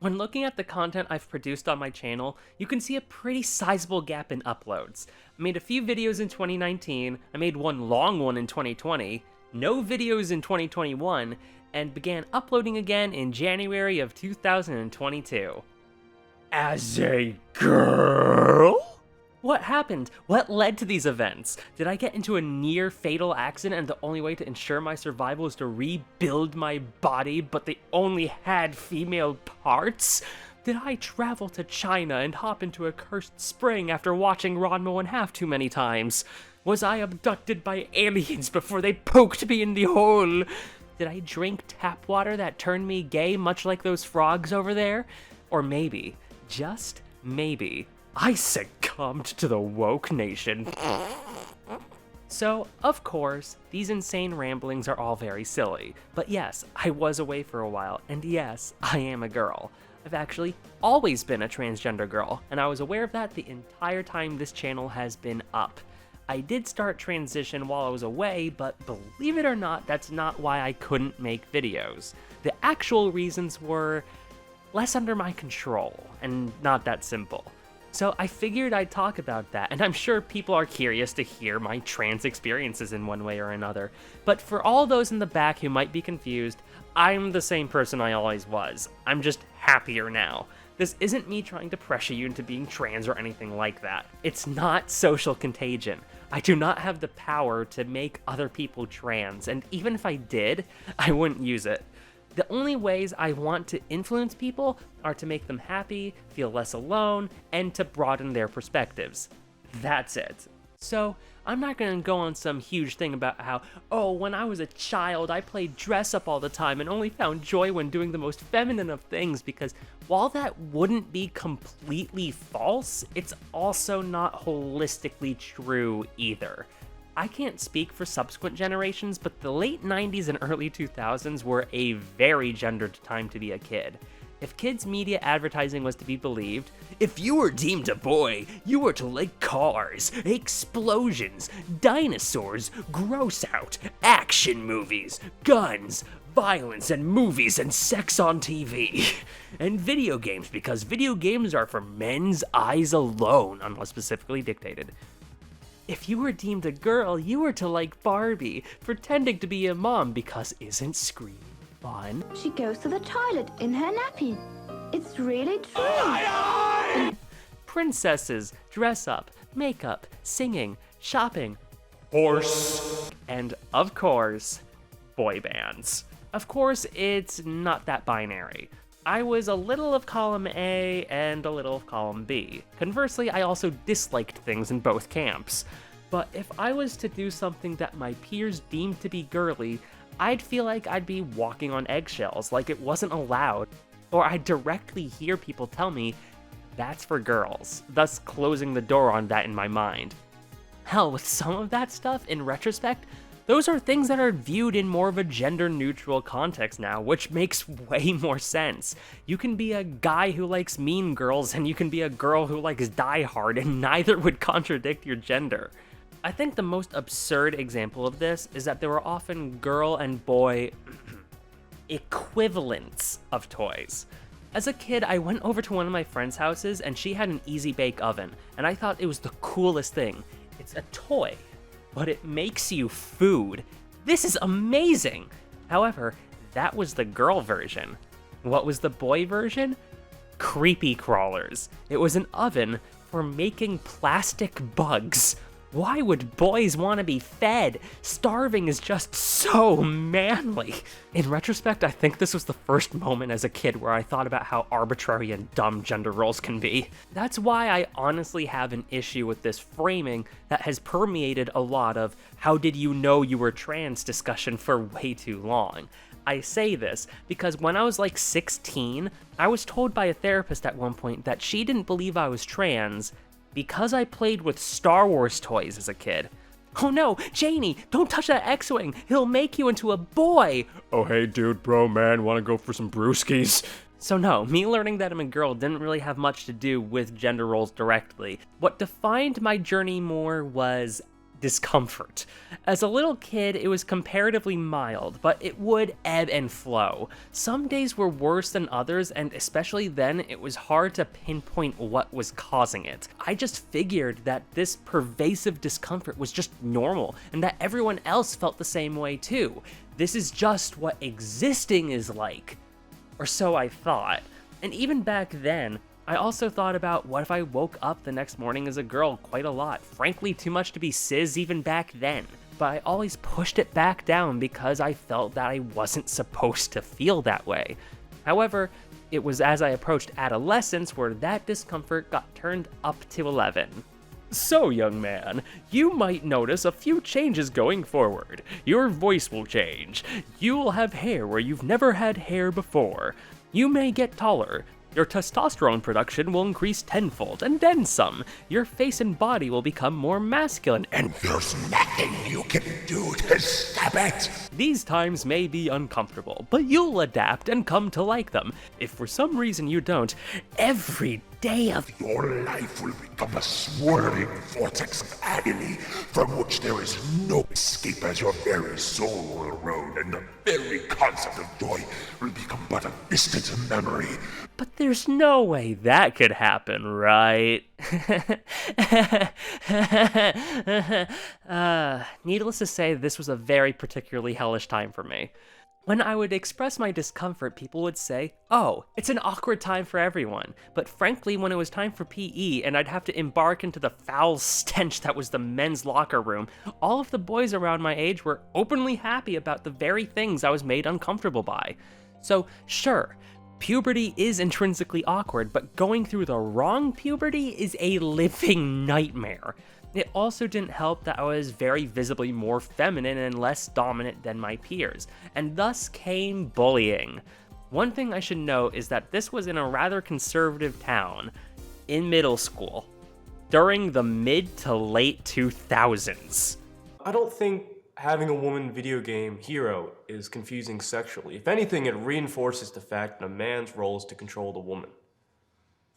When looking at the content I've produced on my channel, you can see a pretty sizable gap in uploads. I made a few videos in 2019, I made one long one in 2020, no videos in 2021, and began uploading again in January of 2022. As a girl? What happened? What led to these events? Did I get into a near-fatal accident and the only way to ensure my survival is to rebuild my body, but they only had female parts? Did I travel to China and hop into a cursed spring after watching Ranma 1/2 too many times? Was I abducted by aliens before they poked me in the hole? Did I drink tap water that turned me gay, much like those frogs over there? Or maybe, just maybe, I succumbed to the woke nation. So, of course, these insane ramblings are all very silly. But yes, I was away for a while, and yes, I am a girl. I've actually always been a transgender girl, and I was aware of that the entire time this channel has been up. I did start transition while I was away, but believe it or not, that's not why I couldn't make videos. The actual reasons were less under my control, and not that simple. So I figured I'd talk about that, and I'm sure people are curious to hear my trans experiences in one way or another. But for all those in the back who might be confused, I'm the same person I always was. I'm just happier now. This isn't me trying to pressure you into being trans or anything like that. It's not social contagion. I do not have the power to make other people trans, and even if I did, I wouldn't use it. The only ways I want to influence people are to make them happy, feel less alone, and to broaden their perspectives. That's it. So, I'm not gonna go on some huge thing about how, oh, when I was a child, I played dress up all the time and only found joy when doing the most feminine of things, because while that wouldn't be completely false, it's also not holistically true either. I can't speak for subsequent generations, but the late 90s and early 2000s were a very gendered time to be a kid. If kids' media advertising was to be believed, if you were deemed a boy, you were to like cars, explosions, dinosaurs, gross out, action movies, guns, violence and movies and sex on TV, and video games, because video games are for men's eyes alone, unless specifically dictated. If you were deemed a girl, you were to like Barbie, pretending to be a mom because isn't screaming fun? She goes to the toilet in her nappy. It's really true. Princesses, dress up, makeup, singing, shopping, horse, and of course, boy bands. Of course, it's not that binary. I was a little of column A and a little of column B. Conversely, I also disliked things in both camps. But if I was to do something that my peers deemed to be girly, I'd feel like I'd be walking on eggshells, like it wasn't allowed. Or I'd directly hear people tell me, that's for girls, thus closing the door on that in my mind. Hell, with some of that stuff, in retrospect, those are things that are viewed in more of a gender-neutral context now, which makes way more sense. You can be a guy who likes Mean Girls, and you can be a girl who likes Die Hard, and neither would contradict your gender. I think the most absurd example of this is that there were often girl and boy equivalents of toys. As a kid, I went over to one of my friend's houses, and she had an Easy Bake Oven, and I thought it was the coolest thing. It's a toy, but it makes you food. This is amazing! However, that was the girl version. What was the boy version? Creepy crawlers. It was an oven for making plastic bugs. Why would boys want to be fed? Starving is just so manly. In retrospect, I think this was the first moment as a kid where I thought about how arbitrary and dumb gender roles can be. That's why I honestly have an issue with this framing that has permeated a lot of how did you know you were trans discussion for way too long. I say this because when I was like 16, I was told by a therapist at one point that she didn't believe I was trans because I played with Star Wars toys as a kid. Oh no, Janie, don't touch that X-Wing, he'll make you into a boy! Oh hey dude, bro, man, wanna go for some brewskis? So no, me learning that I'm a girl didn't really have much to do with gender roles directly. What defined my journey more was discomfort. As a little kid, it was comparatively mild, but it would ebb and flow. Some days were worse than others, and especially then, it was hard to pinpoint what was causing it. I just figured that this pervasive discomfort was just normal, and that everyone else felt the same way too. This is just what existing is like. Or so I thought. And even back then, I also thought about what if I woke up the next morning as a girl quite a lot. Frankly, too much to be cis even back then. But I always pushed it back down because I felt that I wasn't supposed to feel that way. However, it was as I approached adolescence where that discomfort got turned up to 11. So, young man, you might notice a few changes going forward. Your voice will change. You will have hair where you've never had hair before. You may get taller. Your testosterone production will increase tenfold, and then some. Your face and body will become more masculine, and there's nothing you can do to stop it. These times may be uncomfortable, but you'll adapt and come to like them. If for some reason you don't, every day of your life will become a swirling vortex of agony from which there is no escape, as your very soul will erode, and the very concept of joy will become but a distant memory. But there's no way that could happen, right? Needless to say, this was a very particularly hellish time for me. When I would express my discomfort, people would say, oh, it's an awkward time for everyone. But frankly, when it was time for PE and I'd have to embark into the foul stench that was the men's locker room, all of the boys around my age were openly happy about the very things I was made uncomfortable by. So, sure, puberty is intrinsically awkward, but going through the wrong puberty is a living nightmare. It also didn't help that I was very visibly more feminine and less dominant than my peers, and thus came bullying. One thing I should note is that this was in a rather conservative town, in middle school, during the mid to late 2000s. I don't think having a woman video game hero is confusing sexually. If anything, it reinforces the fact that a man's role is to control the woman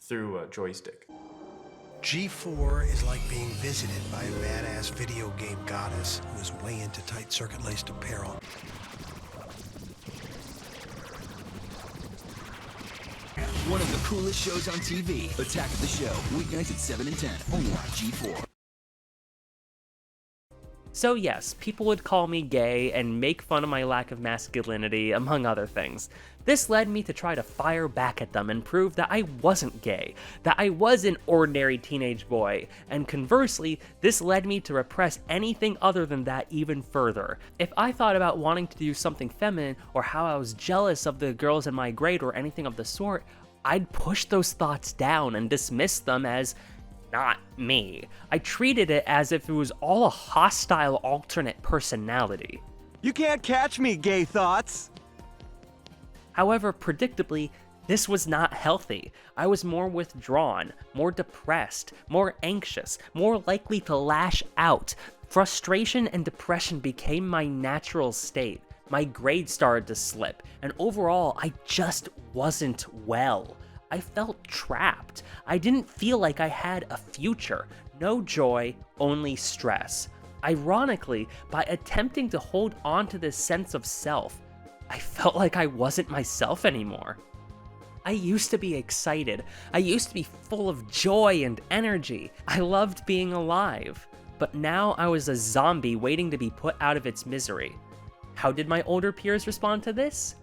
through a joystick. G4 is like being visited by a badass video game goddess who is way into tight circuit-laced apparel. One of the coolest shows on TV. Attack of the Show, weeknights at 7 and 10, only on G4. So yes, people would call me gay and make fun of my lack of masculinity, among other things. This led me to try to fire back at them and prove that I wasn't gay, that I was an ordinary teenage boy, and conversely, this led me to repress anything other than that even further. If I thought about wanting to do something feminine, or how I was jealous of the girls in my grade or anything of the sort, I'd push those thoughts down and dismiss them as not me. I treated it as if it was all a hostile alternate personality. You can't catch me, gay thoughts! However, predictably, this was not healthy. I was more withdrawn, more depressed, more anxious, more likely to lash out. Frustration and depression became my natural state. My grades started to slip, and overall, I just wasn't well. I felt trapped. I didn't feel like I had a future. No joy, only stress. Ironically, by attempting to hold on to this sense of self, I felt like I wasn't myself anymore. I used to be excited. I used to be full of joy and energy. I loved being alive. But now I was a zombie waiting to be put out of its misery. How did my older peers respond to this?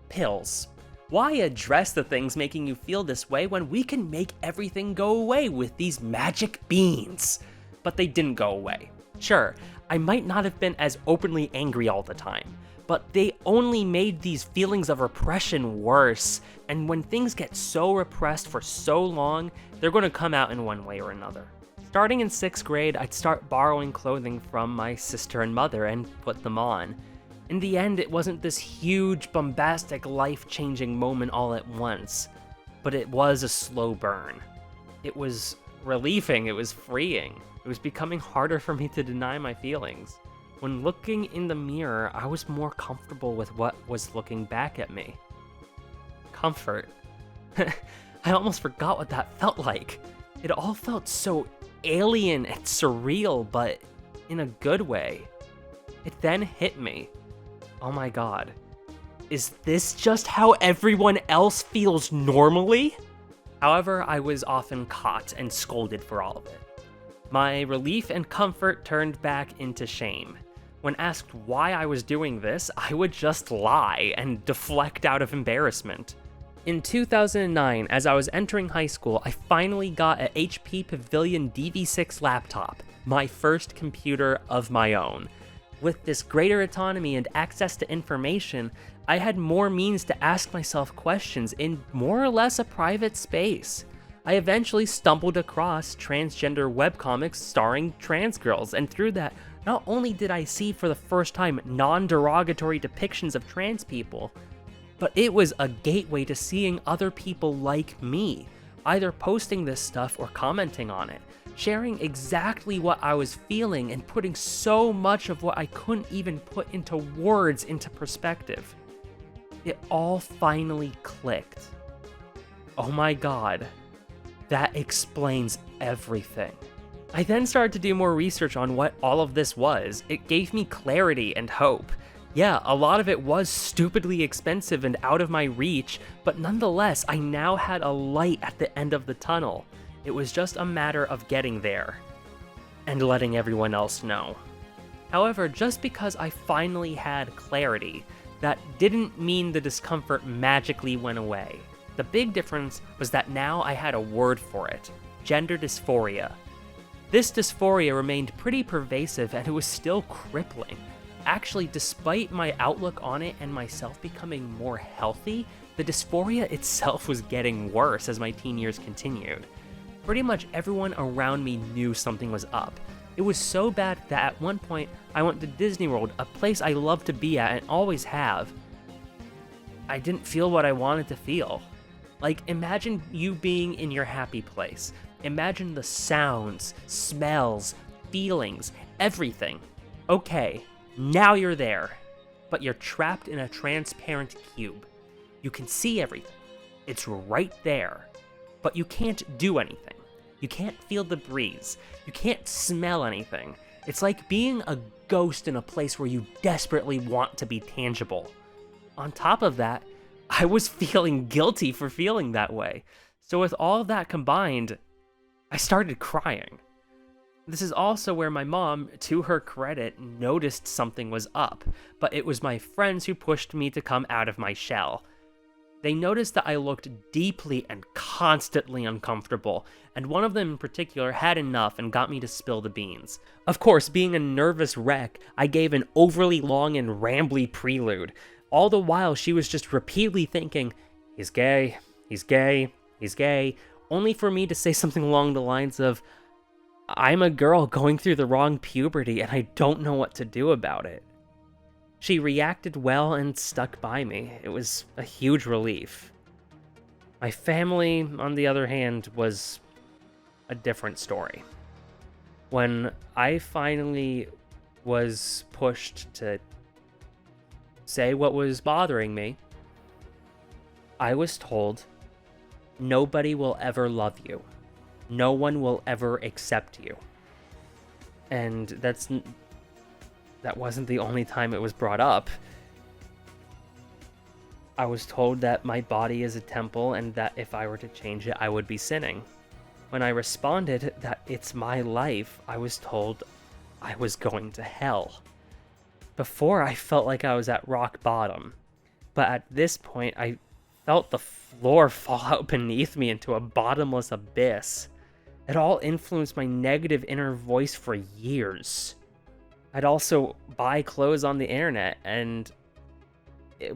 Pills. Why address the things making you feel this way when we can make everything go away with these magic beans? But they didn't go away. Sure, I might not have been as openly angry all the time, but they only made these feelings of repression worse, and when things get so repressed for so long, they're going to come out in one way or another. Starting in 6th grade, I'd start borrowing clothing from my sister and mother and put them on. In the end, it wasn't this huge, bombastic, life-changing moment all at once, but it was a slow burn. It was relieving, it was freeing. It was becoming harder for me to deny my feelings. When looking in the mirror, I was more comfortable with what was looking back at me. Comfort. I almost forgot what that felt like. It all felt so alien and surreal, but in a good way. It then hit me. Oh my god. Is this just how everyone else feels normally? However, I was often caught and scolded for all of it. My relief and comfort turned back into shame. When asked why I was doing this, I would just lie and deflect out of embarrassment. In 2009, as I was entering high school, I finally got a HP Pavilion DV6 laptop, my first computer of my own. With this greater autonomy and access to information, I had more means to ask myself questions in more or less a private space. I eventually stumbled across transgender webcomics starring trans girls, and through that, not only did I see for the first time non-derogatory depictions of trans people, but it was a gateway to seeing other people like me, either posting this stuff or commenting on it, sharing exactly what I was feeling and putting so much of what I couldn't even put into words into perspective. It all finally clicked. Oh my god, that explains everything. I then started to do more research on what all of this was. It gave me clarity and hope. Yeah, a lot of it was stupidly expensive and out of my reach, but nonetheless, I now had a light at the end of the tunnel. It was just a matter of getting there and letting everyone else know. However, just because I finally had clarity, that didn't mean the discomfort magically went away. The big difference was that now I had a word for it: gender dysphoria. This dysphoria remained pretty pervasive and it was still crippling. Actually, despite my outlook on it and myself becoming more healthy, the dysphoria itself was getting worse as my teen years continued. Pretty much everyone around me knew something was up. It was so bad that at one point I went to Disney World, a place I love to be at and always have. I didn't feel what I wanted to feel. Like, imagine you being in your happy place. Imagine the sounds, smells, feelings, everything. Okay, now you're there, but you're trapped in a transparent cube. You can see everything. It's right there, but you can't do anything. You can't feel the breeze. You can't smell anything. It's like being a ghost in a place where you desperately want to be tangible. On top of that, I was feeling guilty for feeling that way. So with all of that combined, I started crying. This is also where my mom, to her credit, noticed something was up, but it was my friends who pushed me to come out of my shell. They noticed that I looked deeply and constantly uncomfortable, and one of them in particular had enough and got me to spill the beans. Of course, being a nervous wreck, I gave an overly long and rambly prelude. All the while, she was just repeatedly thinking, he's gay, he's gay, he's gay, only for me to say something along the lines of, I'm a girl going through the wrong puberty and I don't know what to do about it. She reacted well and stuck by me. It was a huge relief. My family, on the other hand, was a different story. When I finally was pushed to say what was bothering me, I was told, nobody will ever love you. No one will ever accept you. And that wasn't the only time it was brought up. I was told that my body is a temple and that if I were to change it, I would be sinning. When I responded that it's my life, I was told I was going to hell. Before, I felt like I was at rock bottom. But at this point, I felt the floor fall out beneath me into a bottomless abyss. It all influenced my negative inner voice for years. I'd also buy clothes on the internet, and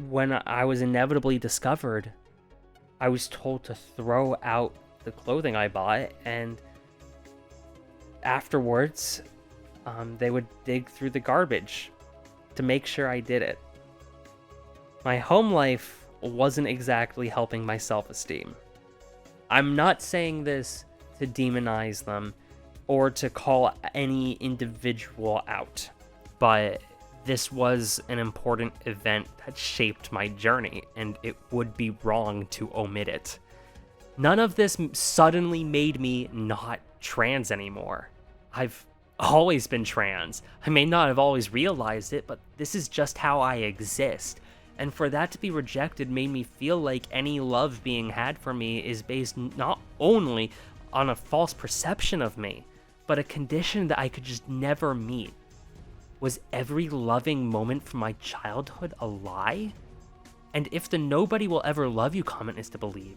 when I was inevitably discovered, I was told to throw out the clothing I bought, and afterwards, they would dig through the garbage to make sure I did it. My home life wasn't exactly helping my self-esteem. I'm not saying this to demonize them or to call any individual out, but this was an important event that shaped my journey, and it would be wrong to omit it. None of this suddenly made me not trans anymore. I've always been trans. I may not have always realized it, but this is just how I exist. And for that to be rejected made me feel like any love being had for me is based not only on a false perception of me, but a condition that I could just never meet. Was every loving moment from my childhood a lie? And if the "nobody will ever love you" comment is to believe,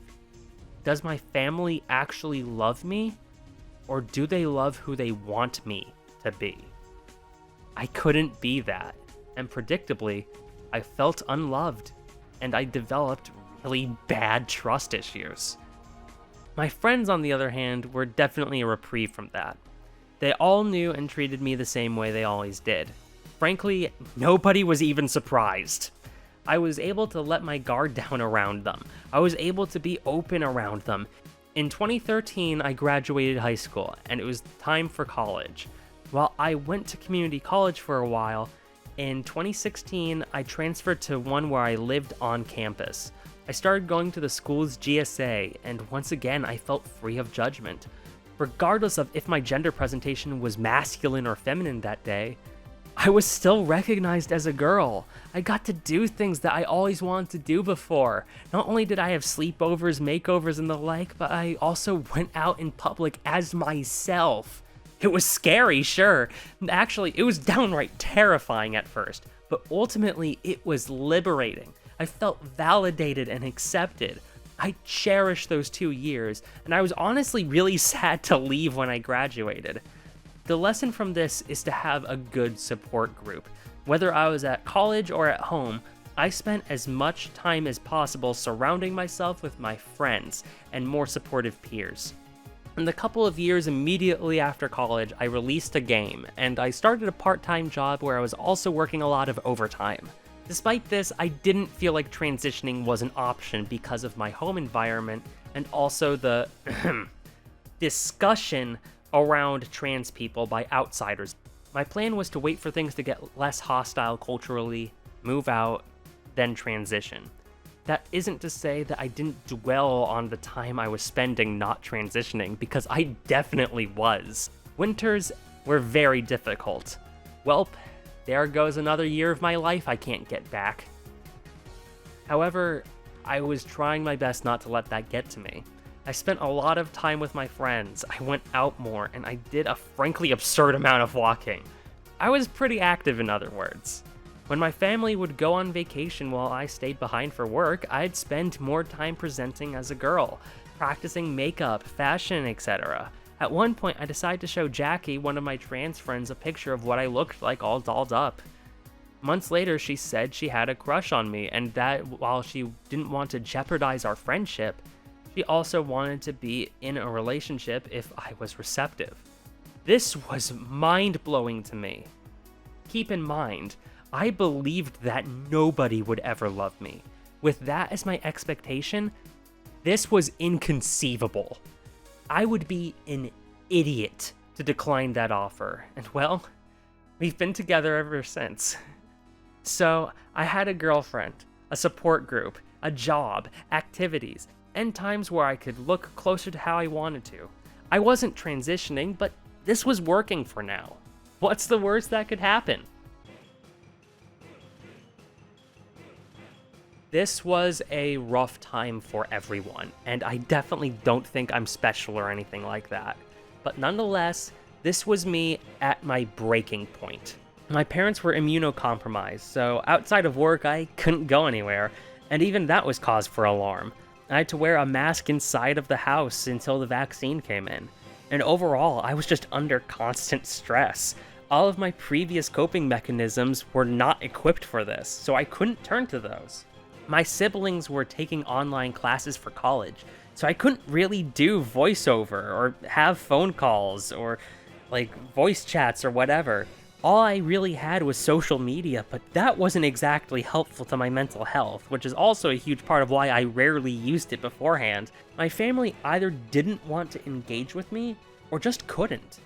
does my family actually love me? Or do they love who they want me to be? I couldn't be that, and predictably, I felt unloved, and I developed really bad trust issues. My friends, on the other hand, were definitely a reprieve from that. They all knew and treated me the same way they always did. Frankly, nobody was even surprised. I was able to let my guard down around them. I was able to be open around them. In 2013, I graduated high school, and it was time for college. While I went to community college for a while, in 2016, I transferred to one where I lived on campus. I started going to the school's GSA, and once again, I felt free of judgment. Regardless of if my gender presentation was masculine or feminine that day, I was still recognized as a girl. I got to do things that I always wanted to do before. Not only did I have sleepovers, makeovers, and the like, but I also went out in public as myself. It was scary, sure. Actually, it was downright terrifying at first, but ultimately it was liberating. I felt validated and accepted. I cherished those 2 years, and I was honestly really sad to leave when I graduated. The lesson from this is to have a good support group. Whether I was at college or at home, I spent as much time as possible surrounding myself with my friends and more supportive peers. In the couple of years immediately after college, I released a game, and I started a part-time job where I was also working a lot of overtime. Despite this, I didn't feel like transitioning was an option because of my home environment and also the discussion around trans people by outsiders. My plan was to wait for things to get less hostile culturally, move out, then transition. That isn't to say that I didn't dwell on the time I was spending not transitioning, because I definitely was. Winters were very difficult. Welp, there goes another year of my life I can't get back. However, I was trying my best not to let that get to me. I spent a lot of time with my friends, I went out more, and I did a frankly absurd amount of walking. I was pretty active, in other words. When my family would go on vacation while I stayed behind for work, I'd spend more time presenting as a girl, practicing makeup, fashion, etc. At one point, I decided to show Jackie, one of my trans friends, a picture of what I looked like all dolled up. Months later, she said she had a crush on me, and that while she didn't want to jeopardize our friendship, she also wanted to be in a relationship if I was receptive. This was mind-blowing to me. Keep in mind, I believed that nobody would ever love me. With that as my expectation, this was inconceivable. I would be an idiot to decline that offer, and well, we've been together ever since. So, I had a girlfriend, a support group, a job, activities, and times where I could look closer to how I wanted to. I wasn't transitioning, but this was working for now. What's the worst that could happen? This was a rough time for everyone, and I definitely don't think I'm special or anything like that. But nonetheless, this was me at my breaking point. My parents were immunocompromised, so outside of work I couldn't go anywhere, and even that was cause for alarm. I had to wear a mask inside of the house until the vaccine came in. And overall, I was just under constant stress. All of my previous coping mechanisms were not equipped for this, so I couldn't turn to those. My siblings were taking online classes for college, so I couldn't really do voiceover or have phone calls or like voice chats or whatever. All I really had was social media, but that wasn't exactly helpful to my mental health, which is also a huge part of why I rarely used it beforehand. My family either didn't want to engage with me or just couldn't.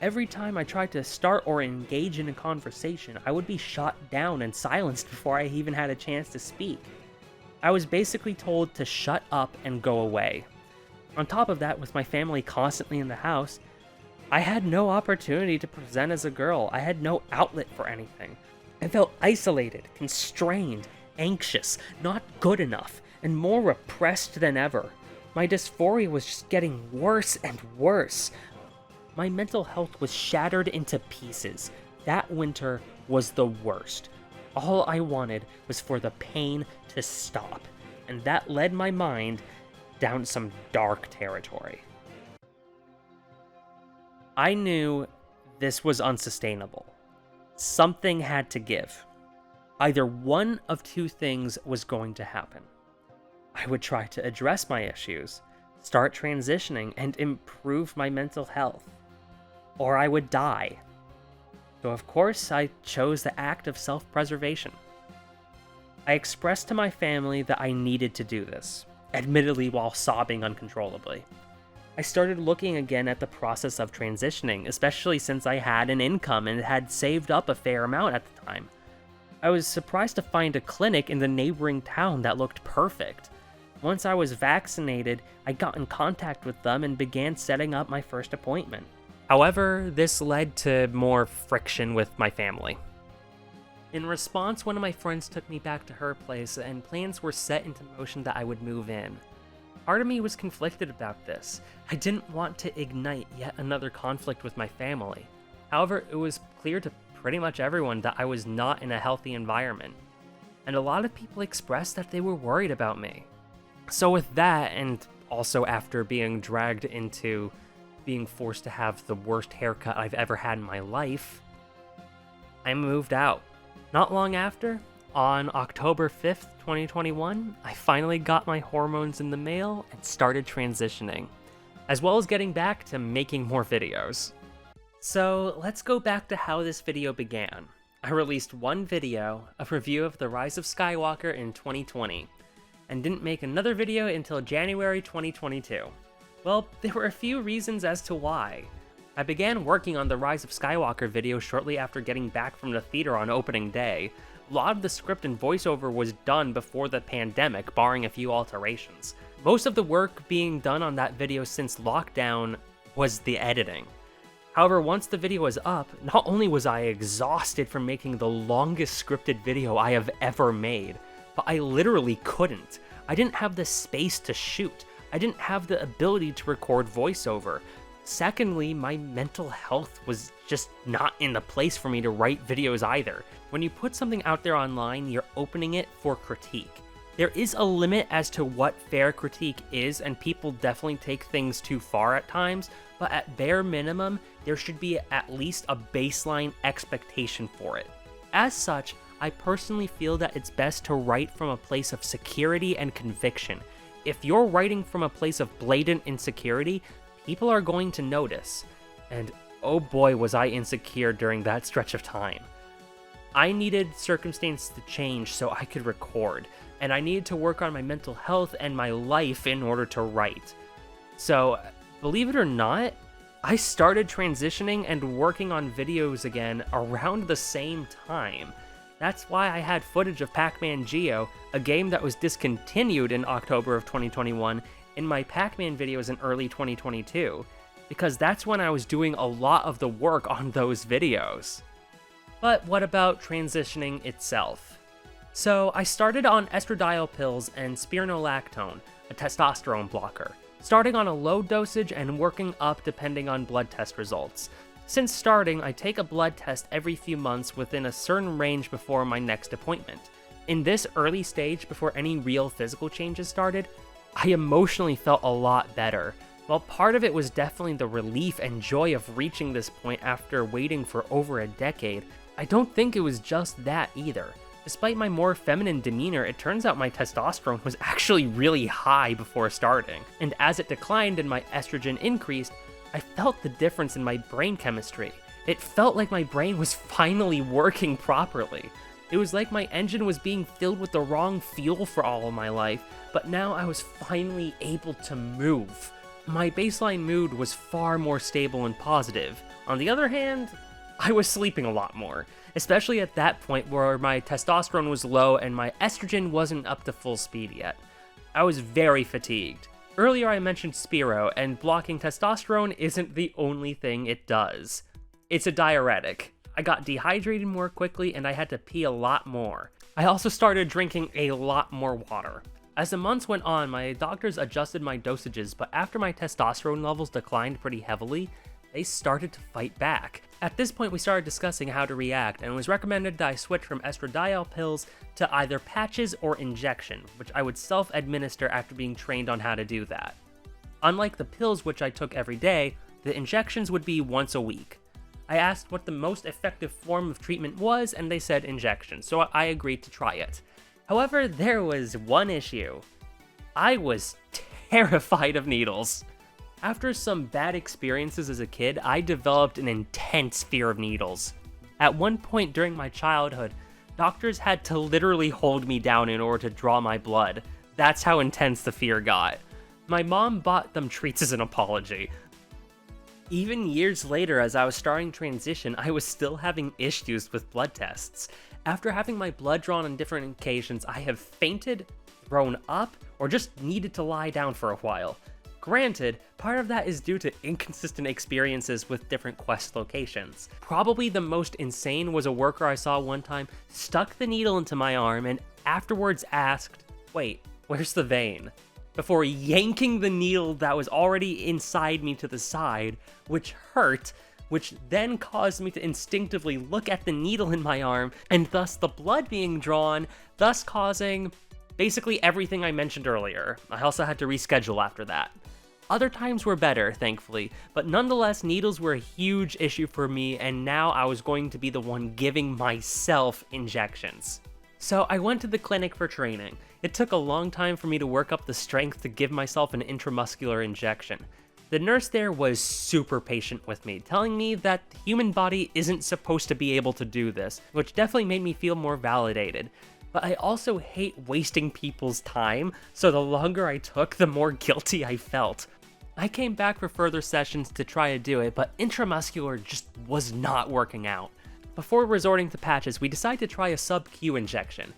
Every time I tried to start or engage in a conversation, I would be shot down and silenced before I even had a chance to speak. I was basically told to shut up and go away. On top of that, with my family constantly in the house, I had no opportunity to present as a girl. I had no outlet for anything. I felt isolated, constrained, anxious, not good enough, and more repressed than ever. My dysphoria was just getting worse and worse. My mental health was shattered into pieces. That winter was the worst. All I wanted was for the pain to stop, and that led my mind down some dark territory. I knew this was unsustainable. Something had to give. Either one of two things was going to happen. I would try to address my issues, start transitioning, and improve my mental health. Or I would die. So of course, I chose the act of self-preservation. I expressed to my family that I needed to do this, admittedly while sobbing uncontrollably. I started looking again at the process of transitioning, especially since I had an income and had saved up a fair amount at the time. I was surprised to find a clinic in the neighboring town that looked perfect. Once I was vaccinated, I got in contact with them and began setting up my first appointment. However, this led to more friction with my family. In response, one of my friends took me back to her place, and plans were set into motion that I would move in. Part of me was conflicted about this. I didn't want to ignite yet another conflict with my family. However, it was clear to pretty much everyone that I was not in a healthy environment, and a lot of people expressed that they were worried about me. So with that, and also after being dragged into being forced to have the worst haircut I've ever had in my life, I moved out. Not long after, on October 5th, 2021, I finally got my hormones in the mail and started transitioning, as well as getting back to making more videos. So let's go back to how this video began. I released one video, a review of The Rise of Skywalker in 2020, and didn't make another video until January 2022. Well, there were a few reasons as to why. I began working on the Rise of Skywalker video shortly after getting back from the theater on opening day. A lot of the script and voiceover was done before the pandemic, barring a few alterations. Most of the work being done on that video since lockdown was the editing. However, once the video was up, not only was I exhausted from making the longest scripted video I have ever made, but I literally couldn't. I didn't have the space to shoot. I didn't have the ability to record voiceover. Secondly, my mental health was just not in the place for me to write videos either. When you put something out there online, you're opening it for critique. There is a limit as to what fair critique is, and people definitely take things too far at times, but at bare minimum, there should be at least a baseline expectation for it. As such, I personally feel that it's best to write from a place of security and conviction. If you're writing from a place of blatant insecurity, people are going to notice. And oh boy, was I insecure during that stretch of time. I needed circumstances to change so I could record, and I needed to work on my mental health and my life in order to write. So, believe it or not, I started transitioning and working on videos again around the same time. That's why I had footage of Pac-Man Geo, a game that was discontinued in October of 2021, in my Pac-Man videos in early 2022, because that's when I was doing a lot of the work on those videos. But what about transitioning itself? So I started on estradiol pills and spironolactone, a testosterone blocker, starting on a low dosage and working up depending on blood test results. Since starting, I take a blood test every few months within a certain range before my next appointment. In this early stage, before any real physical changes started, I emotionally felt a lot better. While part of it was definitely the relief and joy of reaching this point after waiting for over a decade, I don't think it was just that either. Despite my more feminine demeanor, it turns out my testosterone was actually really high before starting, and as it declined and my estrogen increased, I felt the difference in my brain chemistry. It felt like my brain was finally working properly. It was like my engine was being filled with the wrong fuel for all of my life, but now I was finally able to move. My baseline mood was far more stable and positive. On the other hand, I was sleeping a lot more, especially at that point where my testosterone was low and my estrogen wasn't up to full speed yet. I was very fatigued. Earlier I mentioned Spiro, and blocking testosterone isn't the only thing it does. It's a diuretic. I got dehydrated more quickly and I had to pee a lot more. I also started drinking a lot more water. As the months went on, my doctors adjusted my dosages, but after my testosterone levels declined pretty heavily, they started to fight back. At this point, we started discussing how to react, and it was recommended that I switch from estradiol pills to either patches or injection, which I would self-administer after being trained on how to do that. Unlike the pills which I took every day, the injections would be once a week. I asked what the most effective form of treatment was, and they said injection, so I agreed to try it. However, there was one issue. I was terrified of needles. After some bad experiences as a kid, I developed an intense fear of needles. At one point during my childhood, doctors had to literally hold me down in order to draw my blood. That's how intense the fear got. My mom bought them treats as an apology. Even years later, as I was starting transition, I was still having issues with blood tests. After having my blood drawn on different occasions, I have fainted, thrown up, or just needed to lie down for a while. Granted, part of that is due to inconsistent experiences with different quest locations. Probably the most insane was a worker I saw one time stuck the needle into my arm and afterwards asked, "Wait, where's the vein?" before yanking the needle that was already inside me to the side, which hurt, which then caused me to instinctively look at the needle in my arm, and thus the blood being drawn, thus causing basically everything I mentioned earlier. I also had to reschedule after that. Other times were better, thankfully, but nonetheless, needles were a huge issue for me, and now I was going to be the one giving myself injections. So I went to the clinic for training. It took a long time for me to work up the strength to give myself an intramuscular injection. The nurse there was super patient with me, telling me that the human body isn't supposed to be able to do this, which definitely made me feel more validated. But I also hate wasting people's time, so the longer I took, the more guilty I felt. I came back for further sessions to try to do it, but intramuscular just was not working out. Before resorting to patches, we decided to try a sub-Q injection.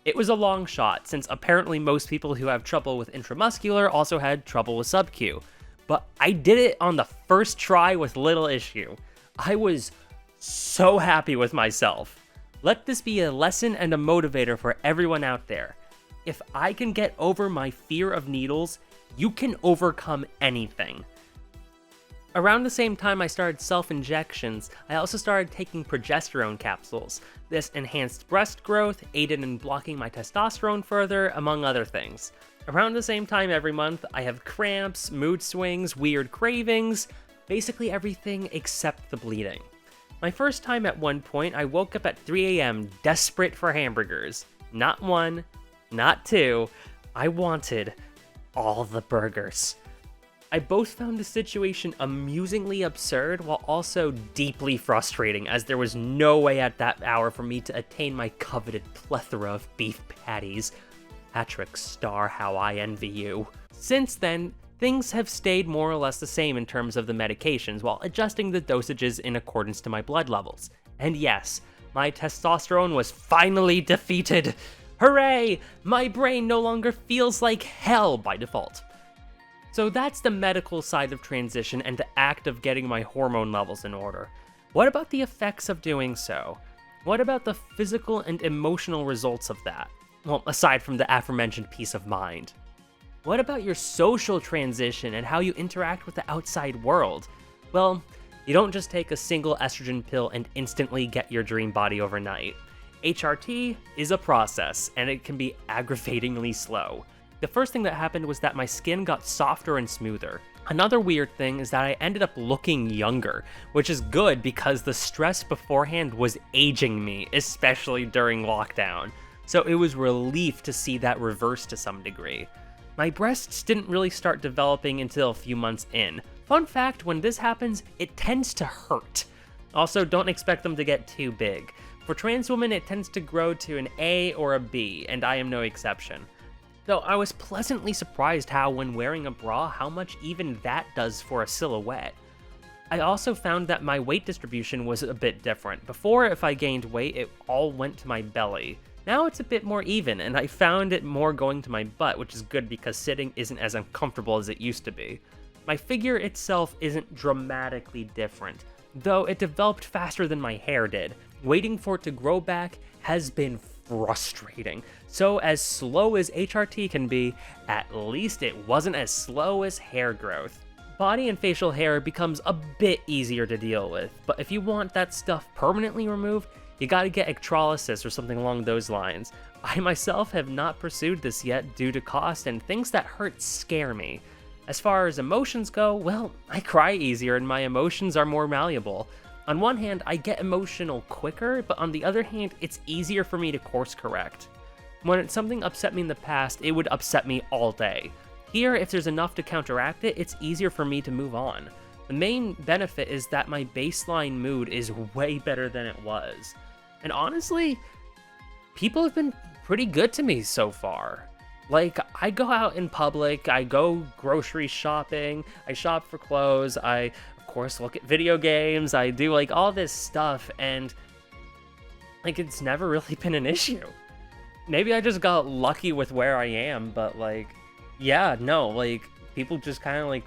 It was a long shot, since apparently most people who have trouble with intramuscular also had trouble with sub-Q. But I did it on the first try with little issue. I was so happy with myself. Let this be a lesson and a motivator for everyone out there. If I can get over my fear of needles, you can overcome anything. Around the same time I started self-injections, I also started taking progesterone capsules. This enhanced breast growth, aided in blocking my testosterone further, among other things. Around the same time every month, I have cramps, mood swings, weird cravings, basically everything except the bleeding. My first time at one point, I woke up at 3 a.m. desperate for hamburgers. Not one, not two, I wanted all the burgers. I both found the situation amusingly absurd while also deeply frustrating, as there was no way at that hour for me to attain my coveted plethora of beef patties. Patrick Star, how I envy you. Since then, things have stayed more or less the same in terms of the medications while adjusting the dosages in accordance to my blood levels. And yes, my testosterone was finally defeated! Hooray! My brain no longer feels like hell by default. So that's the medical side of transition and the act of getting my hormone levels in order. What about the effects of doing so? What about the physical and emotional results of that? Well, aside from the aforementioned peace of mind. What about your social transition and how you interact with the outside world? Well, you don't just take a single estrogen pill and instantly get your dream body overnight. HRT is a process, and it can be aggravatingly slow. The first thing that happened was that my skin got softer and smoother. Another weird thing is that I ended up looking younger, which is good because the stress beforehand was aging me, especially during lockdown. So it was relief to see that reverse to some degree. My breasts didn't really start developing until a few months in. Fun fact, when this happens, it tends to hurt. Also, don't expect them to get too big. For trans women, it tends to grow to an A or a B, and I am no exception. Though I was pleasantly surprised how, when wearing a bra, how much even that does for a silhouette. I also found that my weight distribution was a bit different. Before, if I gained weight, it all went to my belly. Now it's a bit more even, and I found it more going to my butt, which is good because sitting isn't as uncomfortable as it used to be. My figure itself isn't dramatically different, though it developed faster than my hair did. Waiting for it to grow back has been frustrating. So as slow as HRT can be, at least it wasn't as slow as hair growth. Body and facial hair becomes a bit easier to deal with, but if you want that stuff permanently removed, you gotta get electrolysis or something along those lines. I myself have not pursued this yet due to cost, and things that hurt scare me. As far as emotions go, well, I cry easier and my emotions are more malleable. On one hand, I get emotional quicker, but on the other hand, it's easier for me to course correct. When something upset me in the past, it would upset me all day. Here, if there's enough to counteract it, it's easier for me to move on. The main benefit is that my baseline mood is way better than it was. And honestly, people have been pretty good to me so far. Like, I go out in public, I go grocery shopping, I shop for clothes, I, of course, look at video games, I do, like, all this stuff, and, like, it's never really been an issue. Maybe I just got lucky with where I am, but, like, yeah, no, like, people just kind of, like,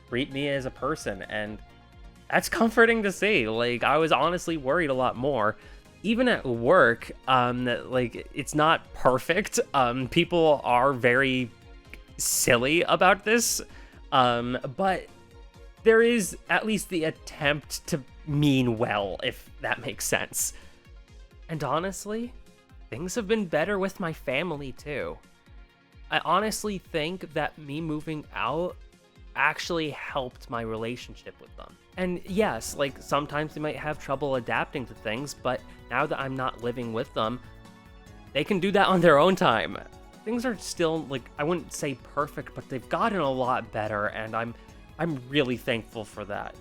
treat me as a person, and that's comforting to see. Like, I was honestly worried a lot more. Even at work, like, it's not perfect. People are very silly about this, but there is at least the attempt to mean well, if that makes sense. And honestly, things have been better with my family too. I honestly think that me moving out actually helped my relationship with them. And yes, like, sometimes they might have trouble adapting to things, but now that I'm not living with them, they can do that on their own time. Things are still, like, I wouldn't say perfect, but they've gotten a lot better, and I'm really thankful for that.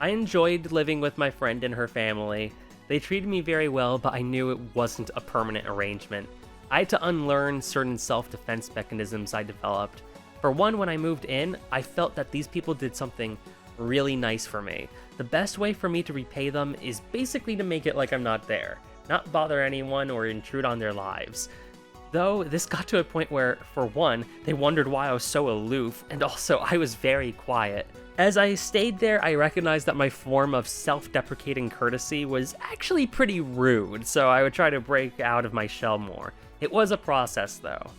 I enjoyed living with my friend and her family. They treated me very well, but I knew it wasn't a permanent arrangement. I had to unlearn certain self-defense mechanisms I developed. For one, when I moved in, I felt that these people did something really nice for me. The best way for me to repay them is basically to make it like I'm not there, not bother anyone or intrude on their lives. Though this got to a point where, for one, they wondered why I was so aloof, and also I was very quiet. As I stayed there, I recognized that my form of self-deprecating courtesy was actually pretty rude, so I would try to break out of my shell more. It was a process, though.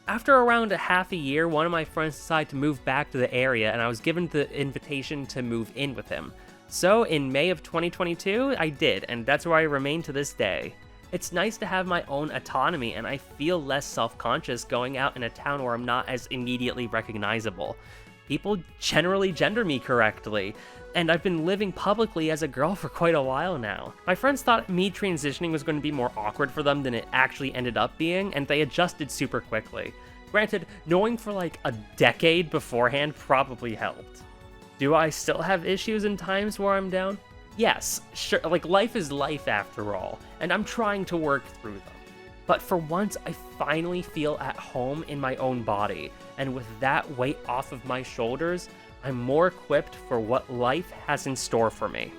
After around a half a year, one of my friends decided to move back to the area, and I was given the invitation to move in with him. So in May of 2022, I did, and that's where I remain to this day. It's nice to have my own autonomy, and I feel less self-conscious going out in a town where I'm not as immediately recognizable. People generally gender me correctly, and I've been living publicly as a girl for quite a while now. My friends thought me transitioning was going to be more awkward for them than it actually ended up being, and they adjusted super quickly. Granted, knowing for like a decade beforehand probably helped. Do I still have issues in times where I'm down? Yes, sure, like, life is life after all, and I'm trying to work through them. But for once, I finally feel at home in my own body, and with that weight off of my shoulders, I'm more equipped for what life has in store for me.